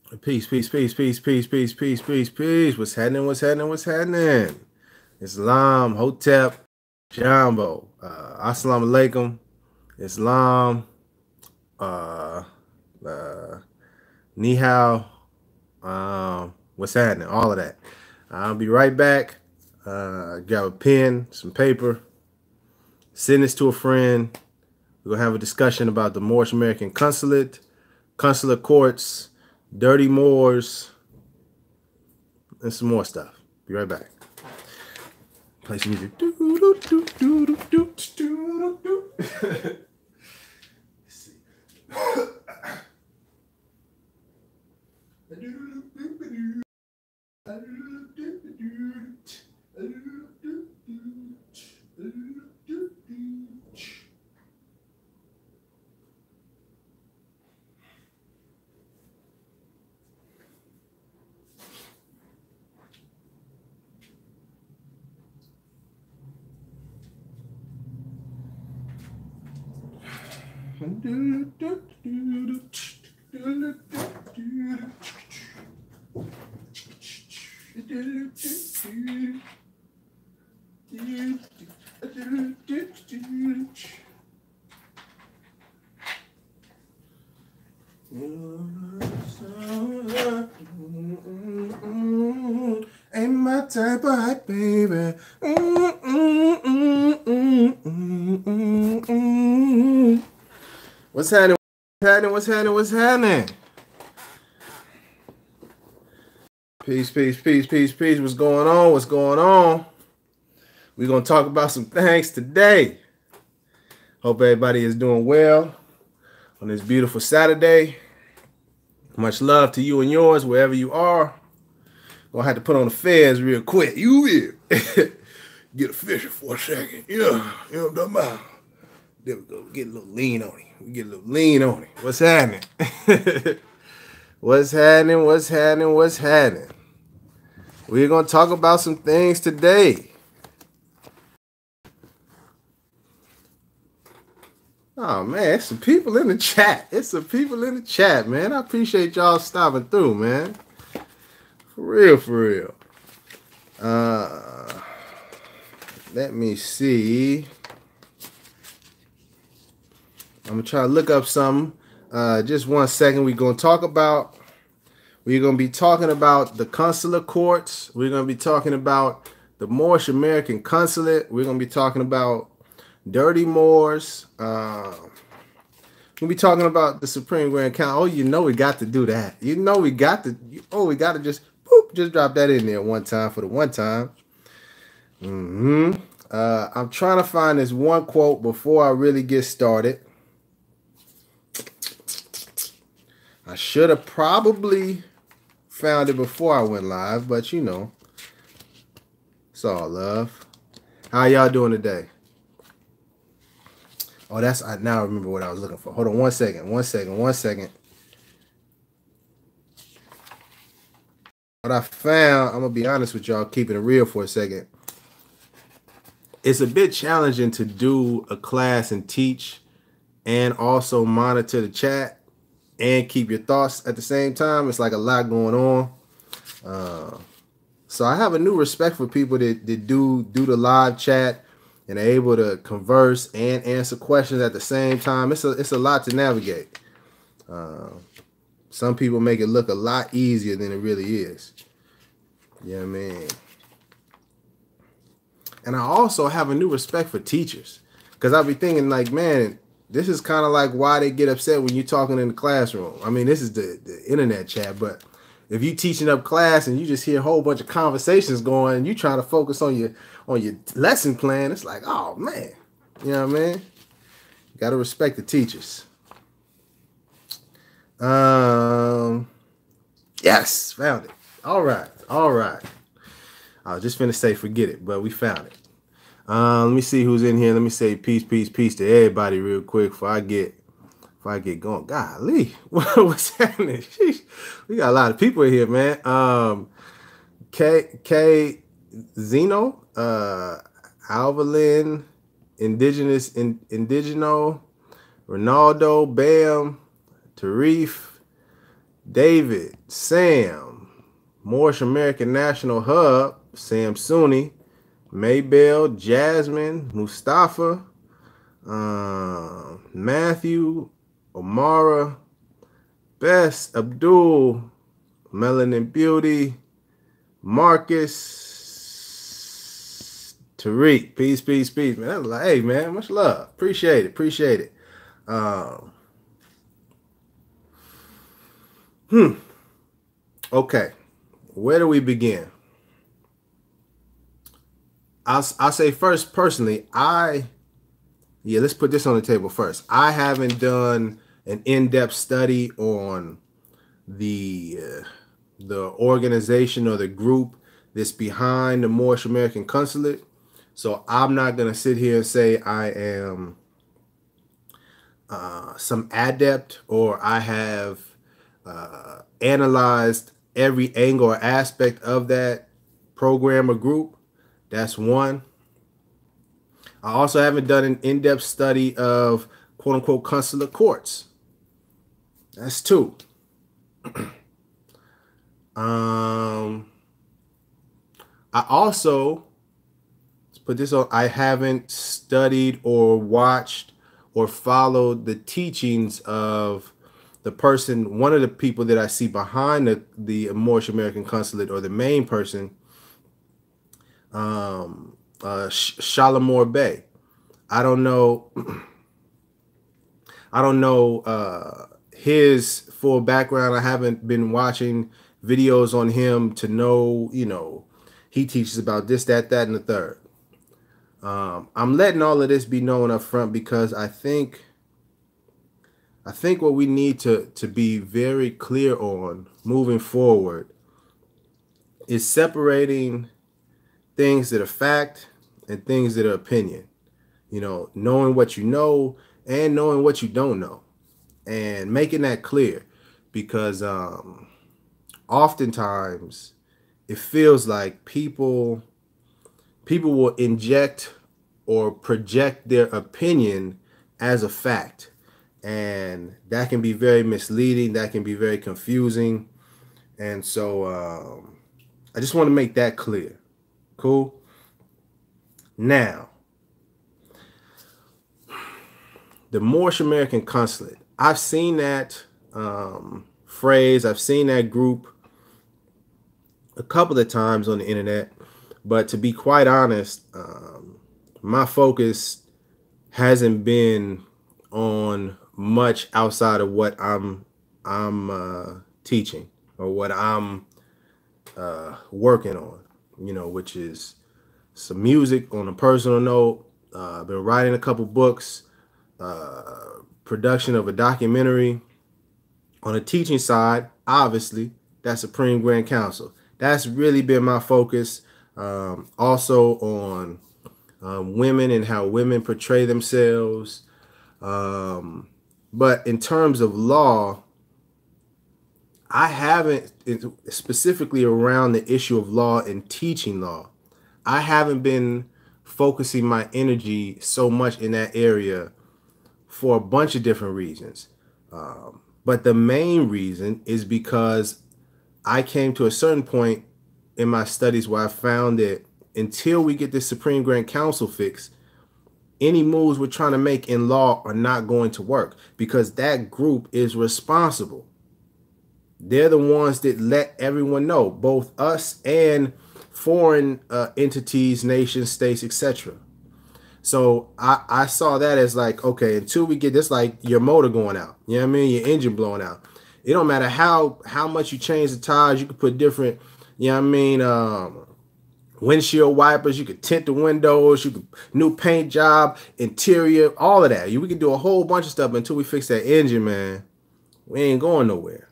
Peace, peace, peace, peace, peace, peace, peace, peace, peace. What's happening? What's happening? What's happening? Islam, Hotep, Jambo. Assalamu alaikum. Islam, uh, uh, Ni hao. What's happening? All of that. I'll be right back. Grab a pen, some paper, send this to a friend. We're going to have a discussion about the Moorish American Consulate, consular courts, dirty Moors, and some more stuff. Be right back. Play some music. Let's see. Ain't my type of hype, baby. What's happening? What's happening? What's happening? What's happening? Peace, peace, peace, peace, peace. What's going on? What's going on? We're going to talk about some things today. Hope everybody is doing well on this beautiful Saturday. Much love to you and yours, wherever you are. Gonna have to put on the fez real quick. You will. Get official for a second. Yeah, you know what I'm talking about. There we go. Get a little lean on him. We get a little lean on him. What's happening? What's happening? What's happening? What's happening? We're gonna talk about some things today. Oh man, it's some people in the chat. It's some people in the chat, man. I appreciate y'all stopping through, man. For real, for real. Let me see. I'm gonna try to look up something. Just 1 second. We're gonna be talking about the consular courts. We're gonna be talking about the Moorish American Consulate. We're gonna be talking about dirty Moors. We'll be talking about the Supreme Grand Council. Oh, you know we got to do that. You know we got to. Oh, we got to just drop that in there one time for the one time. I'm trying to find this one quote before I really get started. I should have probably found it before I went live, but you know, it's all love. How y'all doing today? Oh, I now remember what I was looking for. Hold on 1 second. 1 second. 1 second. What I found, I'm going to be honest with y'all, keeping it real for a second. It's a bit challenging to do a class and teach and also monitor the chat and keep your thoughts at the same time. It's like a lot going on. So I have a new respect for people that do the live chat and are able to converse and answer questions at the same time. It's a lot to navigate. Some people make it look a lot easier than it really is. You know what I mean? And I also have a new respect for teachers. Because I'll be thinking like, man, this is kind of like why they get upset when you're talking in the classroom. I mean, this is the internet chat, but if you teaching up class and you just hear a whole bunch of conversations going, and you trying to focus on your lesson plan, it's like, oh man, you know what I mean? You got to respect the teachers. Yes, found it. All right. I was just finna say forget it, but we found it. Let me see who's in here. Let me say peace, peace, peace to everybody real quick before I get going. Golly, what's happening? Sheesh. We got a lot of people in here, man. K Zeno, Alvalin, Indigeno, Ronaldo, Bam, Tarif, David, Sam, Moorish American National Hub, Sam Sunni, Maybell, Jasmine, Mustafa, Matthew, Omara, Bess, Abdul, Melanin Beauty, Marcus, Tariq. Peace, peace, peace, man. That's like, hey, man, much love. Appreciate it. Appreciate it. Okay. Where do we begin? I'll say first, personally, let's put this on the table first. I haven't done an in-depth study on the organization or the group that's behind the Moorish American Consulate. So I'm not going to sit here and say I am some adept or I have analyzed every angle or aspect of that program or group. That's one. I also haven't done an in-depth study of quote-unquote consular courts. That's two. I also, let's put this on, I haven't studied or watched or followed the teachings of the person, one of the people that I see behind the Moorish American Consulate, or the main person, Shalamor Bey. I don't know his full background. I haven't been watching videos on him to know, he teaches about this, that, and the third. I'm letting all of this be known up front because I think what we need to be very clear on moving forward is separating things that are fact and things that are opinion. Knowing what you know and knowing what you don't know, and making that clear, because oftentimes it feels like people will inject or project their opinion as a fact, and that can be very misleading. That can be very confusing. And so I just want to make that clear. Cool. Now, the Moorish American Consulate. I've seen that phrase. I've seen that group a couple of times on the internet. But to be quite honest, my focus hasn't been on much outside of what I'm teaching or what I'm working on, which is some music on a personal note. I've been writing a couple books, production of a documentary. On the teaching side, obviously, that's Supreme Grand Council. That's really been my focus. Also on women and how women portray themselves. But in terms of law, I haven't, specifically around the issue of law and teaching law, I haven't been focusing my energy so much in that area for a bunch of different reasons. But the main reason is because I came to a certain point in my studies where I found that until we get this Supreme Grand Council fixed, any moves we're trying to make in law are not going to work, because that group is responsible. They're the ones that let everyone know, both us and foreign entities, nations, states, etc. So I saw that as like, okay, until we get this, like your motor going out, you know what I mean? Your engine blowing out. It don't matter how much you change the tires, you could put different, you know what I mean, windshield wipers, you could tint the windows, you could new paint job, interior, all of that. We could do a whole bunch of stuff until we fix that engine, man. We ain't going nowhere.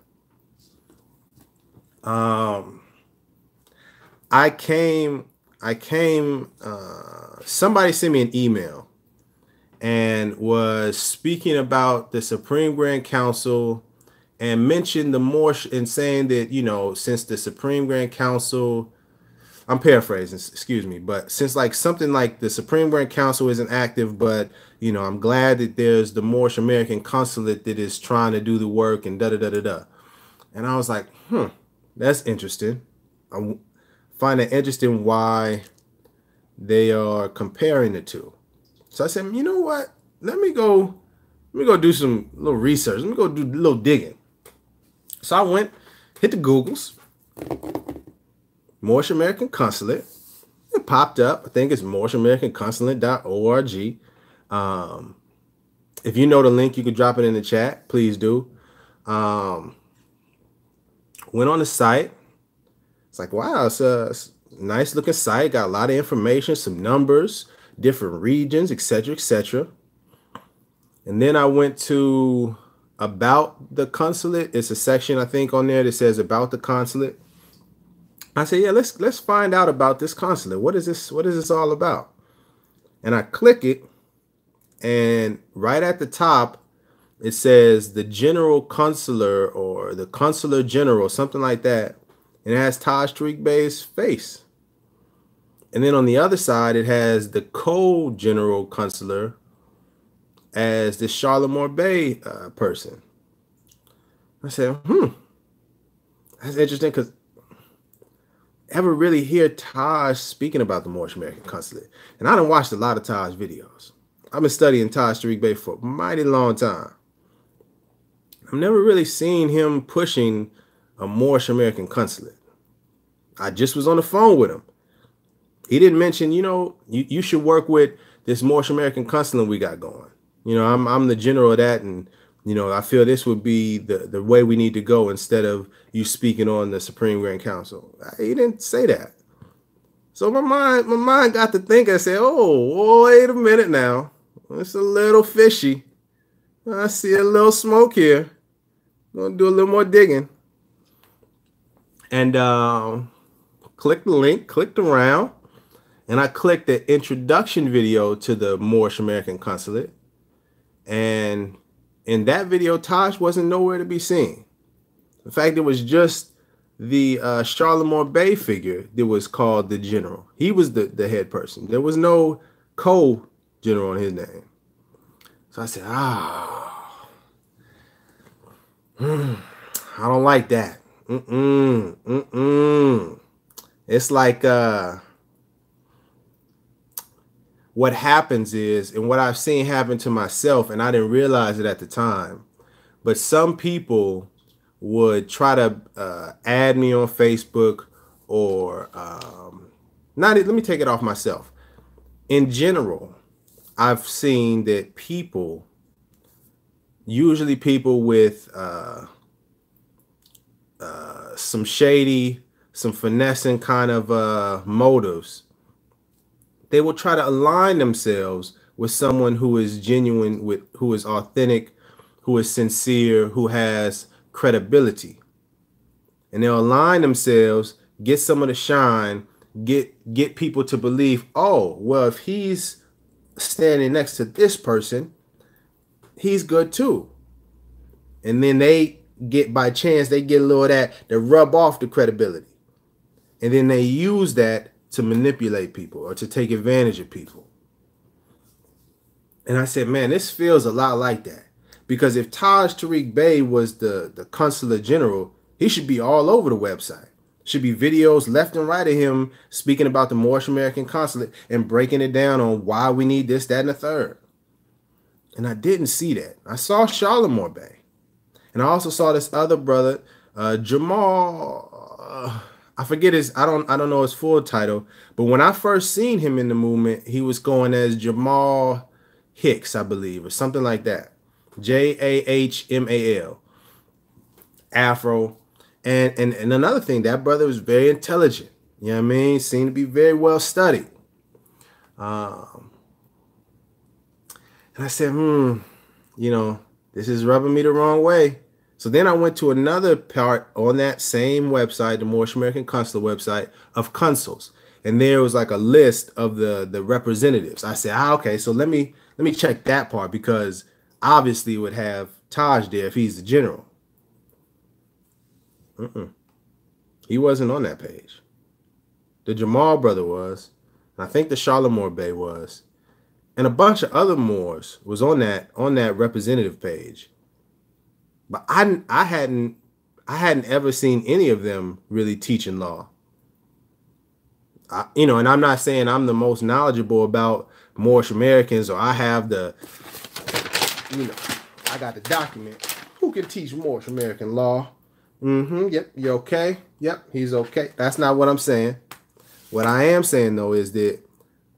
Somebody sent me an email and was speaking about the Supreme Grand Council and mentioned the Moorish, and saying that, since the Supreme Grand Council, I'm paraphrasing, excuse me, but since like something like the Supreme Grand Council isn't active, but I'm glad that there's the Moorish American Consulate that is trying to do the work, and da da da da da. And I was like, that's interesting. I find it interesting why they are comparing the two. So I said, you know what? Let me go do some little research. Let me go do a little digging. So I went, hit the Googles, Moorish American Consulate. It popped up. I think it's moorishamericanconsulate.org. If you know the link, you can drop it in the chat. Please do. Went on the site. It's like, wow, it's a nice looking site. Got a lot of information, some numbers, different regions, etc., etc. And then I went to about the consulate. It's a section, I think, on there that says about the consulate. I said, yeah, let's find out about this consulate. What is this all about? And I click it, and right at the top, it says the general consular or the consular general, something like that. And it has Taj Tariq Bey's face. And then on the other side, it has the co-general consular as the Charlemont Bay person. I said, that's interesting, because ever really hear Taj speaking about the Moorish American Consulate? And I done watched a lot of Taj videos. I've been studying Taj Tariq Bey for a mighty long time. I've never really seen him pushing a Moorish American Consulate. I just was on the phone with him. He didn't mention, you should work with this Moorish American Consulate we got going. I'm the general of that, and I feel this would be the way we need to go instead of you speaking on the Supreme Grand Council. He didn't say that. So my mind got to thinking. I said, oh, wait a minute now. It's a little fishy. I see a little smoke here. I'm gonna do a little more digging. And clicked the link, clicked around, and I clicked the introduction video to the Moorish American Consulate. And in that video, Taj wasn't nowhere to be seen. In fact, it was just the Charlemont Bay figure that was called the general. He was the head person. There was no co-general on his name. So I said, I don't like that. It's like what happens is, and what I've seen happen to myself, and I didn't realize it at the time, but some people would try to add me on Facebook or let me take it off myself. In general, I've seen that people, usually people with some shady, some finessing kind of motives, they will try to align themselves with someone who is genuine, who is authentic, who is sincere, who has credibility. And they'll align themselves, get some of the shine, get people to believe, oh, well, if he's standing next to this person, he's good too. And then they get, by chance, they get a little of that to rub off the credibility. And then they use that to manipulate people or to take advantage of people. And I said, man, this feels a lot like that. Because if Taj Tariq Bey was the consular general, he should be all over the website. Should be videos left and right of him speaking about the Moorish American Consulate and breaking it down on why we need this, that, and the third. And I didn't see that. I saw Charlemont Bay. And I also saw this other brother, Jamal, I forget I don't know his full title, but when I first seen him in the movement, he was going as Jamal Hicks, I believe, or something like that. Jahmal. Afro. And another thing, that brother was very intelligent. You know what I mean? Seemed to be very well studied. And I said, this is rubbing me the wrong way. So then I went to another part on that same website, the Moorish American Consulate website, of consuls. And there was like a list of the representatives. I said, okay, so let me check that part, because obviously it would have Taj there if he's the general. He wasn't on that page. The Jamal brother was. And I think the Charlemont Bey was. And a bunch of other Moors was on that representative page. But I I hadn't ever seen any of them really teaching law. And I'm not saying I'm the most knowledgeable about Moorish Americans, or I have the, I got the document. Who can teach Moorish American law? Yep, you okay? Yep, he's okay. That's not what I'm saying. What I am saying, though, is that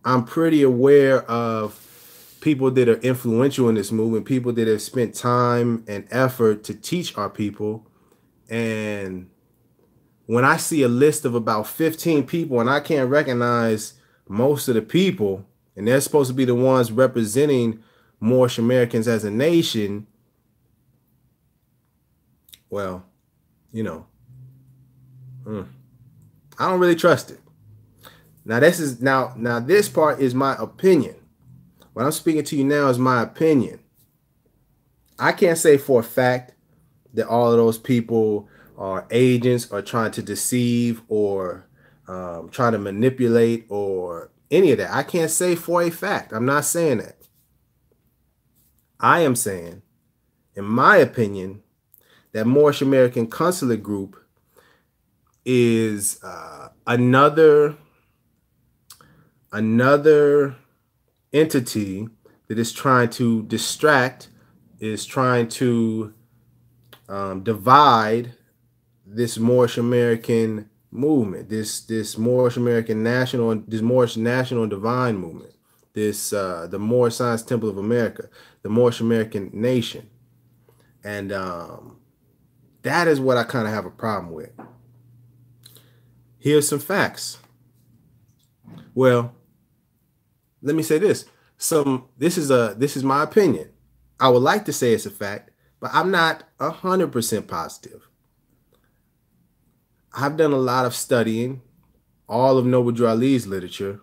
I'm pretty aware of people that are influential in this movement, people that have spent time and effort to teach our people. And when I see a list of about 15 people and I can't recognize most of the people, and they're supposed to be the ones representing Moorish Americans as a nation, well, I don't really trust it. Now this part is my opinion. What I'm speaking to you now is my opinion. I can't say for a fact that all of those people are agents or trying to deceive or trying to manipulate or any of that. I can't say for a fact. I'm not saying that. I am saying, in my opinion, that Moorish American Consulate Group is another entity that is trying to distract, is trying to divide this Moorish American movement, this Moorish American national, this Moorish national and divine movement, this the Moorish Science Temple of America, the Moorish American nation. And that is what I kind of have a problem with. Here's some facts. Well, let me say this. This is my opinion. I would like to say it's a fact, but I'm not 100% positive. I've done a lot of studying, all of Noble Drew Ali's literature,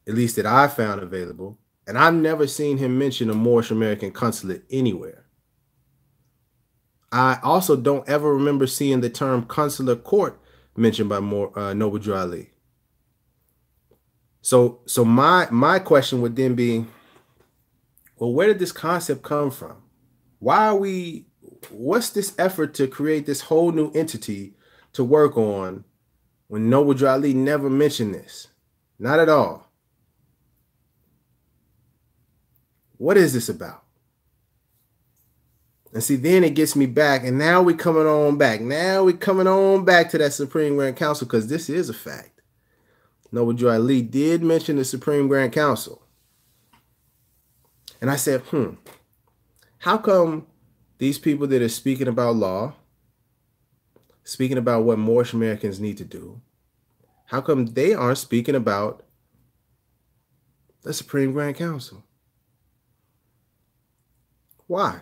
at least that I found available, and I've never seen him mention a Moorish American consulate anywhere. I also don't ever remember seeing the term consular court mentioned by Noble Drew Ali. So my question would then be, well, where did this concept come from? What's this effort to create this whole new entity to work on when Noble Drew Ali never mentioned this? Not at all. What is this about? And see, then it gets me back, and now we're coming on back. Now we're coming on back to that Supreme Grand Council, because this is a fact. Noble Drew Ali did mention the Supreme Grand Council. And I said, how come these people that are speaking about law, speaking about what Moorish Americans need to do, how come they aren't speaking about the Supreme Grand Council? Why?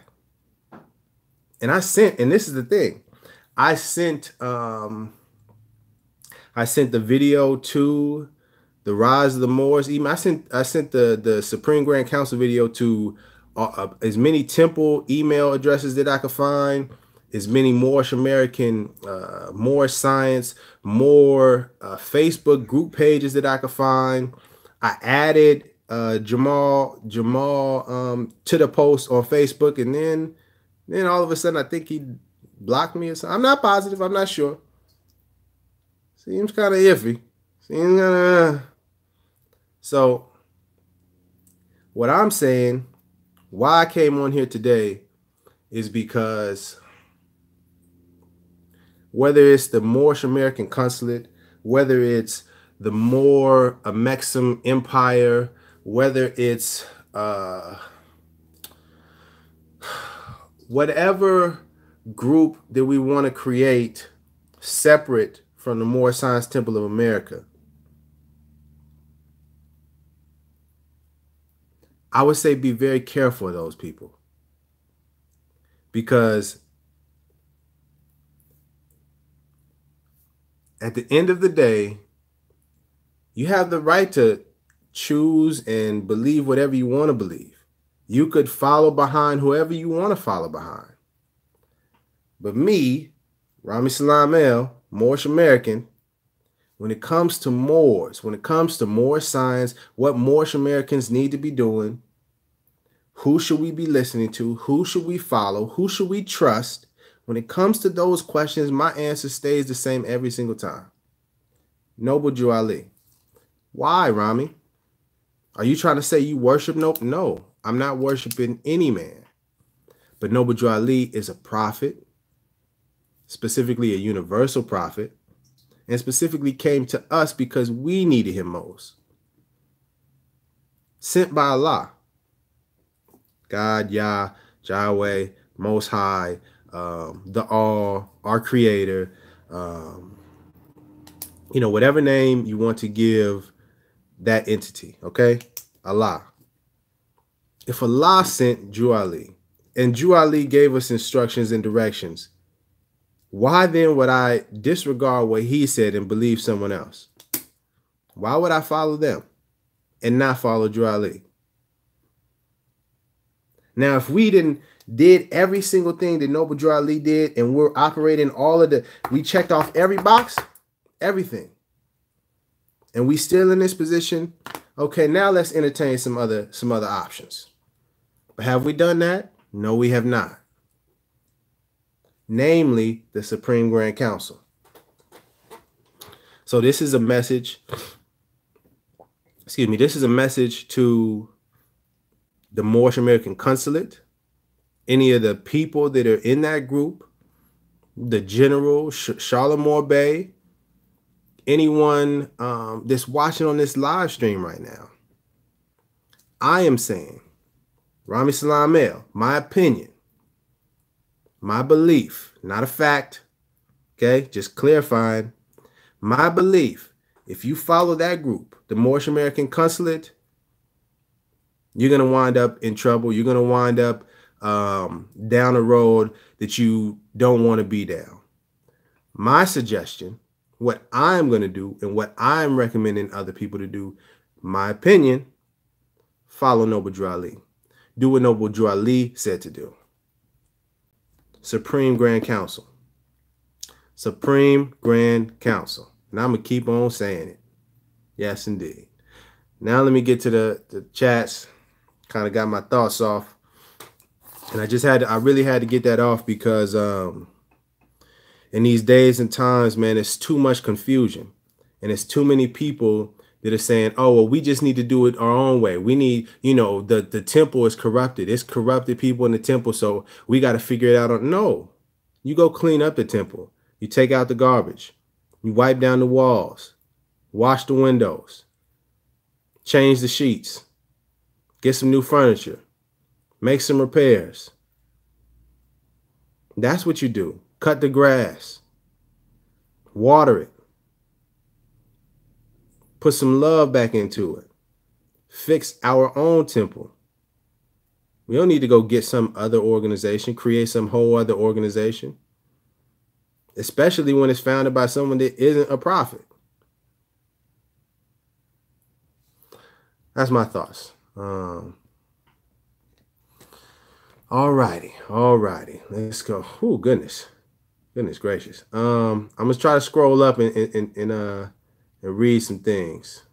And and this is the thing, I sent the video to the Rise of the Moors. Even I sent the Supreme Grand Council video to as many temple email addresses that I could find, as many Moorish American, Moorish Science, more Facebook group pages that I could find. I added Jamal to the post on Facebook, and then all of a sudden I think he blocked me or something. I'm not positive. I'm not sure. Seems kind of iffy. So what I'm saying, why I came on here today, is because whether it's the Moorish American Consulate, whether it's the Moor American Empire, whether it's whatever group that we want to create separate from the Moorish Science Temple of America, I would say be very careful of those people, because at the end of the day, you have the right to choose and believe whatever you want to believe. You could follow behind whoever you want to follow behind. But me, Rami Salam El, Moorish American, when it comes to Moors, when it comes to Moorish science, what Moorish Americans need to be doing, who should we be listening to, who should we follow, who should we trust, When it comes to those questions, my answer stays the same every single time. Noble Drew Ali. Why, Rami? Are you trying to say you worship Noble? No, I'm not worshiping any man. But Noble Drew Ali is a prophet, specifically a universal prophet, and specifically came to us because we needed him most. Sent by Allah. God, Yah, Yahweh, Most High, the All, our Creator, whatever name you want to give that entity, okay? Allah. If Allah sent Drew Ali, and Drew Ali gave us instructions and directions, why then would I disregard what he said and believe someone else? Why would I follow them and not follow Drew Ali? Now, if we did every single thing that Noble Drew Ali did, and we're operating we checked off every box, everything, and we still in this position, okay, now let's entertain some other options. But have we done that? No, we have not. Namely, the Supreme Grand Council. So this is a message, this is a message to the Moorish American Consulate, any of the people that are in that group, the General, Charlemont Bay, anyone that's watching on this live stream right now. I am saying, Rami Salam El, my opinion, my belief, not a fact, okay, just clarifying, my belief, if you follow that group, the Moorish American Consulate, you're going to wind up in trouble. You're going to wind up down a road that you don't want to be down. My suggestion, what I'm going to do and what I'm recommending other people to do, my opinion, follow Noble Drew Ali. Do what Noble Drew Ali said to do. Supreme Grand Council. Supreme Grand Council. And I'm going to keep on saying it. Yes, indeed. Now let me get to the chats. Kind of got my thoughts off. And I really had to get that off because in these days and times, man, it's too much confusion. And it's too many people that are saying, oh, well, we just need to do it our own way. We need, the temple is corrupted. It's corrupted people in the temple. So we got to figure it out. No, you go clean up the temple. You take out the garbage. You wipe down the walls. Wash the windows. Change the sheets. Get some new furniture. Make some repairs. That's what you do. Cut the grass. Water it. Put some love back into it. Fix our own temple. We don't need to go get some other organization, create some whole other organization, especially when it's founded by someone that isn't a prophet. That's my thoughts. All righty. Let's go. Oh, goodness gracious. I'm gonna try to scroll up and read some things.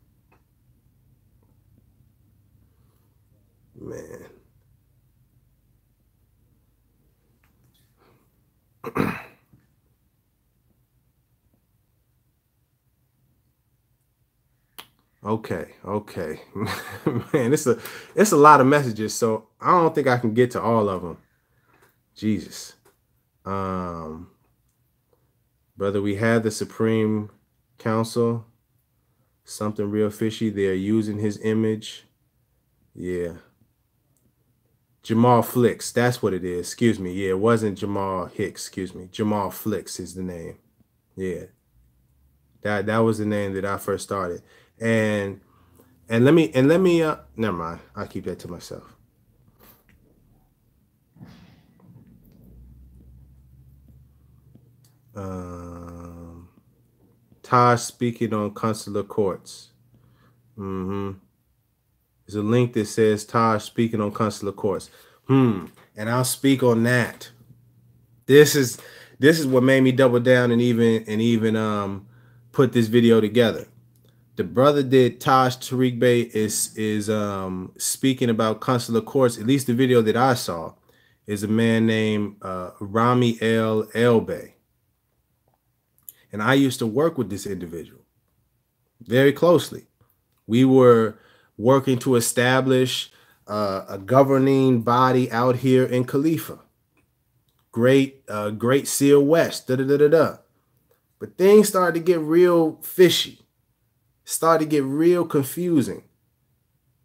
Man. Okay. Man, it's a lot of messages, so I don't think I can get to all of them. Jesus. Brother, we had the Supreme Council. Something real fishy. They are using his image. Yeah. Jamal Flicks. That's what it is. Excuse me. Yeah, it wasn't Jamal Hicks. Excuse me. Jamal Flicks is the name. Yeah. That was the name that I first started. And let me never mind. I'll keep that to myself. Taj speaking on consular courts. There's a link that says Taj speaking on consular courts. And I'll speak on that. This is what made me double down and even put this video together. The brother that Taj Tariq Bey is speaking about consular courts, at least the video that I saw, is a man named Rami El Elbey. And I used to work with this individual very closely. We were working to establish a governing body out here in Khalifa. Great Seal West. Da, da, da, da, da. But things started to get real fishy. Started to get real confusing.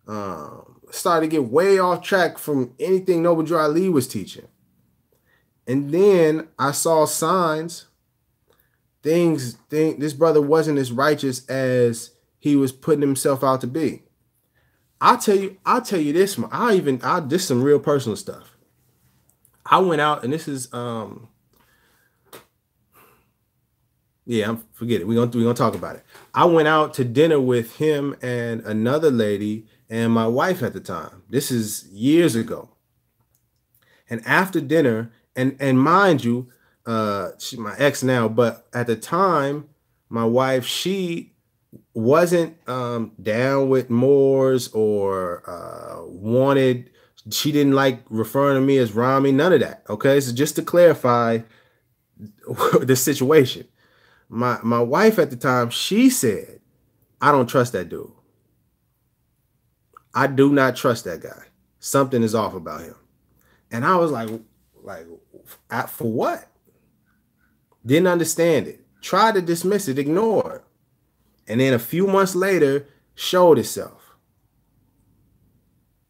Started to get way off track from anything Noble Drew Ali was teaching. And then I saw signs. This brother wasn't as righteous as he was putting himself out to be. I'll tell you this. This is some real personal stuff. I went out, and this is forget it. We're gonna talk about it. I went out to dinner with him and another lady and my wife at the time. This is years ago. And after dinner, and mind you, she's my ex now, but at the time, my wife, she wasn't down with Moors or she didn't like referring to me as Rami, none of that. Okay, so just to clarify the situation, my wife at the time, she said, I don't trust that dude. I do not trust that guy. Something is off about him. And I was like, for what? Didn't understand it. Tried to dismiss it, ignore it. And then a few months later, showed itself.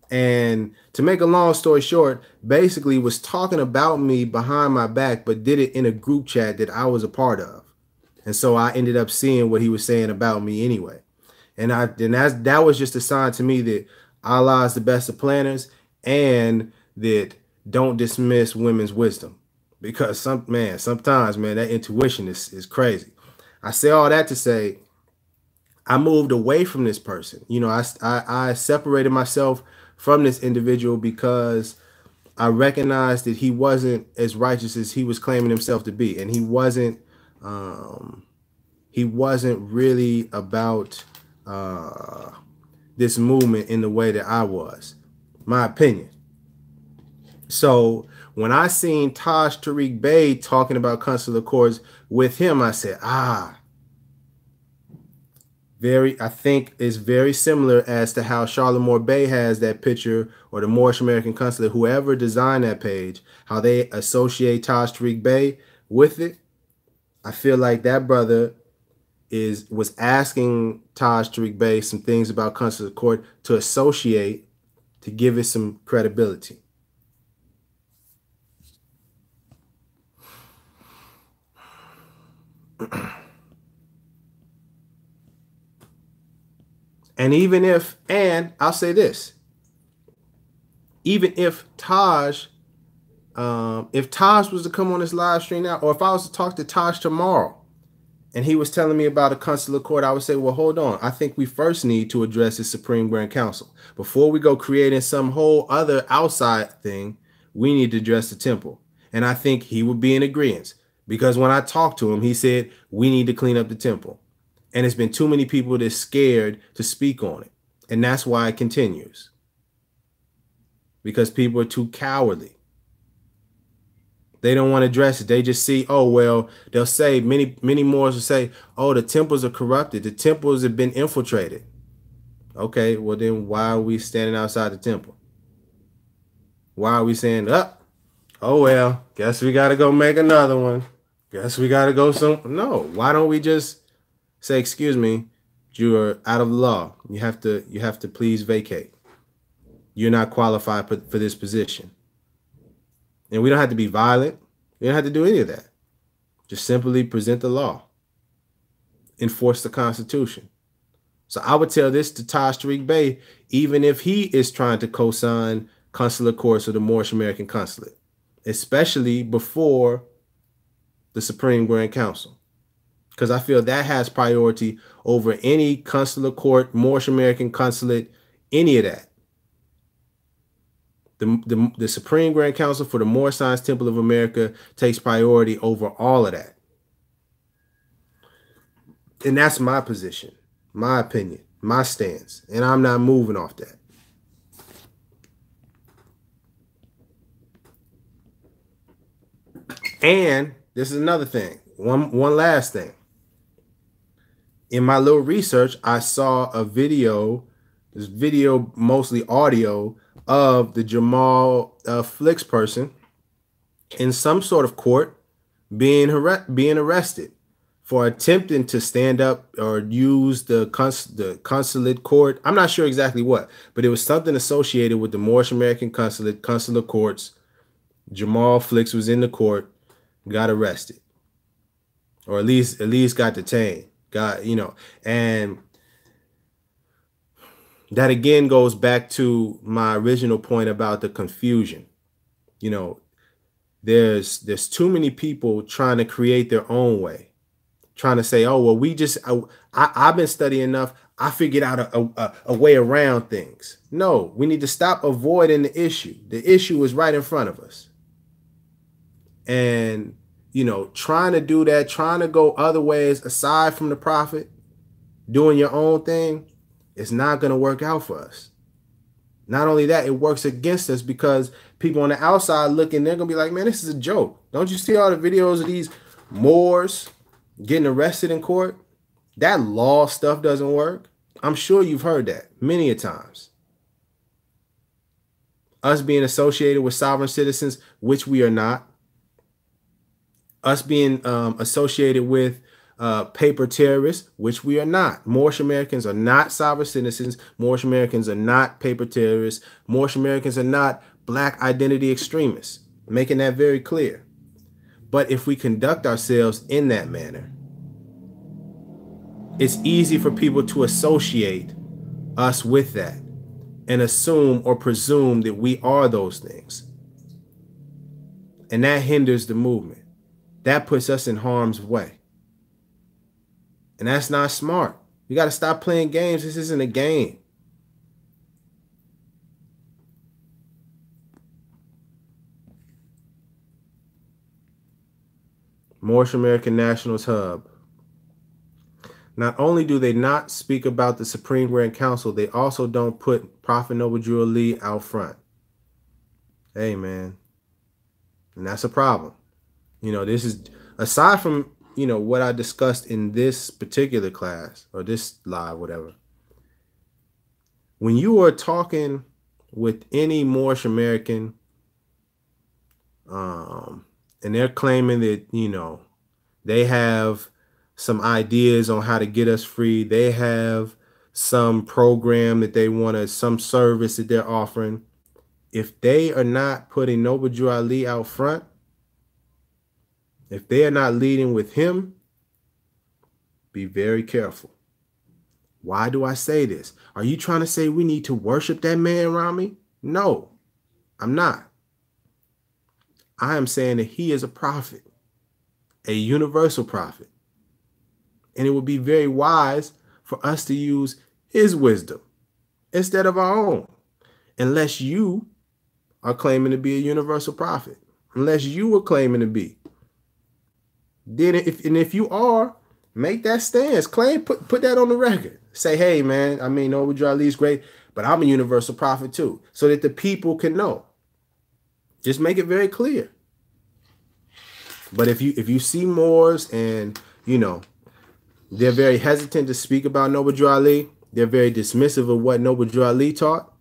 And to make a long story short, basically was talking about me behind my back, but did it in a group chat that I was a part of. And so I ended up seeing what he was saying about me anyway. And that was just a sign to me that Allah is the best of planners, and that don't dismiss women's wisdom. Because sometimes, man, that intuition is crazy. I say all that to say, I moved away from this person. You know, I separated myself from this individual because I recognized that he wasn't as righteous as he was claiming himself to be. And he wasn't really about this movement in the way that I was. My opinion. So when I seen Taj Tariq Bey talking about Consulate Courts with him, I said, I think it's very similar as to how Charlotte Moore Bey has that picture, or the Moorish American Consulate, whoever designed that page, how they associate Taj Tariq Bey with it. I feel like that brother was asking Taj Tariq Bey some things about Consulate Court to associate, to give it some credibility. And I'll say this, even if Taj was to come on this live stream now, or if I was to talk to Taj tomorrow and he was telling me about a Consulate Court, I would say, well, hold on. I think we first need to address the Supreme Grand Council. Before we go creating some whole other outside thing, we need to address the temple. And I think he would be in agreement, because when I talked to him, he said, we need to clean up the temple. And it's been too many people that's scared to speak on it. And that's why it continues. Because people are too cowardly. They don't want to address it. They just see, oh, well, they'll say, many Moors will say, oh, the temples are corrupted. The temples have been infiltrated. Okay, well, then why are we standing outside the temple? Why are we saying, oh, well, guess we got to go make another one. Guess we got to go No, why don't we just say, excuse me, you're out of the law. You have to please vacate. You're not qualified for this position. And we don't have to be violent. We don't have to do any of that. Just simply present the law. Enforce the Constitution. So I would tell this to Taj Tariq Bey, even if he is trying to co-sign Consulate Courts or the Moorish American Consulate, especially before the Supreme Grand Council. Because I feel that has priority over any Consulate Court, Moorish American Consulate, any of that. The Supreme Grand Council for the Moorish Science Temple of America takes priority over all of that. And that's my position, my opinion, my stance. And I'm not moving off that. And this is another thing. One last thing. In my little research, I saw a video, this video, mostly audio, of the Jamal Flicks person in some sort of court being arrested for attempting to stand up or use the consulate court. I'm not sure exactly what, but it was something associated with the Moorish American consular courts. Jamal Flicks was in the court, got arrested, or at least got detained. And that again goes back to my original point about the confusion. There's too many people trying to create their own way, trying to say, oh, well, I've been studying enough, I figured out a way around things. No, we need to stop avoiding the issue. The issue is right in front of us. And, trying to do that, trying to go other ways aside from the prophet, doing your own thing, it's not going to work out for us. Not only that, it works against us because people on the outside looking, they're going to be like, man, this is a joke. Don't you see all the videos of these Moors getting arrested in court? That law stuff doesn't work. I'm sure you've heard that many a times. Us being associated with sovereign citizens, which we are not. Us being associated with paper terrorists, which we are not. Moorish Americans are not sovereign citizens. Moorish Americans are not paper terrorists. Moorish Americans are not black identity extremists. Making that very clear. But if we conduct ourselves in that manner, it's easy for people to associate us with that and assume or presume that we are those things. And that hinders the movement. That puts us in harm's way. And that's not smart. You got to stop playing games. This isn't a game. Moorish American Nationals Hub. Not only do they not speak about the Supreme Grand Council, they also don't put Prophet Noble Drew Ali out front. Hey, man. And that's a problem. This is, aside from, what I discussed in this particular class or this live, whatever. When you are talking with any Moorish American, and they're claiming that, they have some ideas on how to get us free. They have some program that they want to, some service that they're offering. If they are not putting Noble Drew Ali out front, if they are not leading with him, be very careful. Why do I say this? Are you trying to say we need to worship that man, Rami? No, I'm not. I am saying that he is a prophet, a universal prophet. And it would be very wise for us to use his wisdom instead of our own, unless you are claiming to be a universal prophet, unless you are claiming to be. Then if you are, make that stance. Put that on the record. Say, hey, man, Noble Drew Ali is great, but I'm a universal prophet too, so that the people can know. Just make it very clear. But if you see Moors and, they're very hesitant to speak about Noble Drew Ali, they're very dismissive of what Noble Drew Ali taught,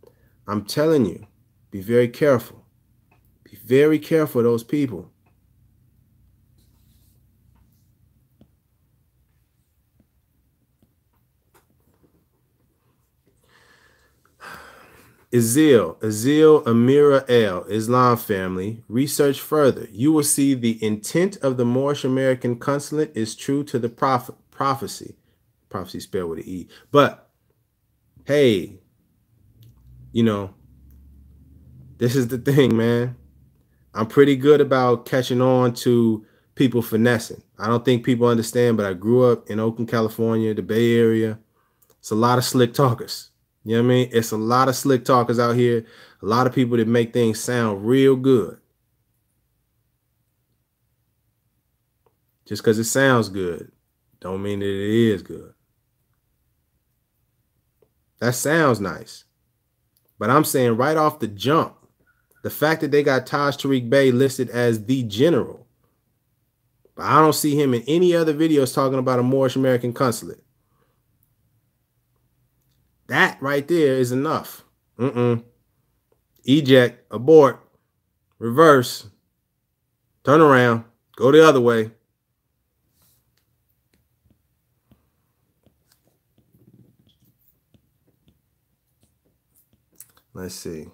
I'm telling you, be very careful. Be very careful of those people. Azil Amira L, Islam family, research further. You will see the intent of the Moorish American Consulate is true to the prophecy. Prophecy spelled with an E. But, hey, this is the thing, man. I'm pretty good about catching on to people finessing. I don't think people understand, but I grew up in Oakland, California, the Bay Area. It's a lot of slick talkers. You know what I mean? It's a lot of slick talkers out here. A lot of people that make things sound real good. Just because it sounds good don't mean that it is good. That sounds nice. But I'm saying right off the jump, the fact that they got Taj Tariq Bey listed as the general, But I don't see him in any other videos talking about a Moorish American consulate. That right there is enough. Eject, abort, reverse, turn around, go the other way. Let's see.